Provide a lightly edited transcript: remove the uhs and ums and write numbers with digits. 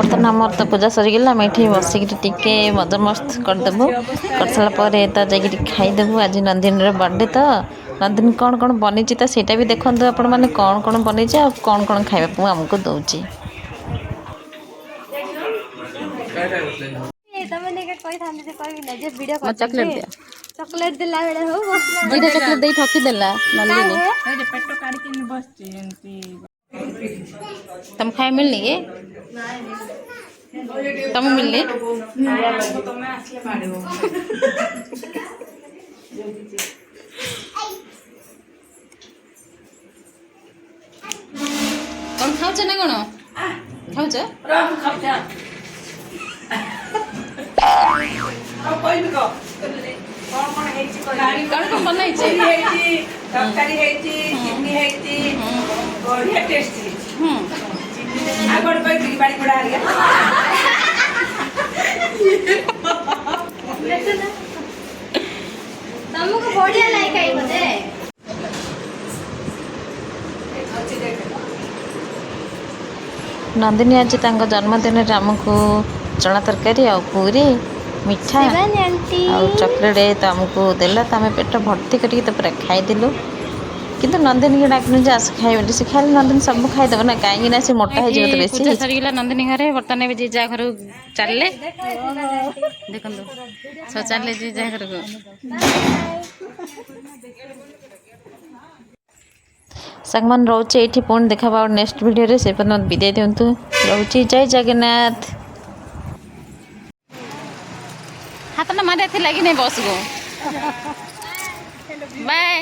बर्तमान आमर तो पूजा सरीगला आम ये बसिक टिके मजमस्त करदेबू कर सारापर तो जाकि खाईदेबू। आज नंदिनी बर्थडे तो नंदिनी कौन कौन बनी तो सीटा भी देखु आपण मैंने कौन कौन बनी कौन कौन खाइबा आमको दौची। चॉकलेट दिया चॉकलेट दिला बेले हो दुईटा चॉकलेट दे ठकी देला नंदिनी तुम खाए मिलनी ये तुम मिलनी कौन खाऊ ना कौन खाऊ कौन कौन बनाई तरकारी चिन्नी बढ़िया टेस्टी आगड़ बाड़ी पड़ा तुमको बढ़िया लाइक आई बोले नंदिनी आज जन्मदिन आमको चना तरकारी आ पूरी मिठा आ चॉकलेट तो आमको देला तो आम पेट भर्ती करके पूरा खाईदेलु किंतु नंदिनी के डाकनु जे आस खाई से खाली नंदिनी सब खाईदेव ना कहीं ना से मोटा हो जाए बेसी पूजा सरीगला नंदिनी घरे बर्तमान भी जीजा घर चलले देखो सब चलले जीजा घर को ସାଙ୍ଗମାନେ ରହୁଛି ଏଇଠି ପୁଣି ଦେଖା ପାବ ନେକ୍ସଟ ଭିଡ଼ିଓରେ ସେ ପର୍ଯ୍ୟନ୍ତ ବିଦାୟ ଦିଅନ୍ତୁ ରହୁଛି ଜୟ ଜଗନ୍ନାଥ ହାତ ନା ମାରିବା ଥିଲା କି ନାଇଁ ବସ୍କୁ ବାଏ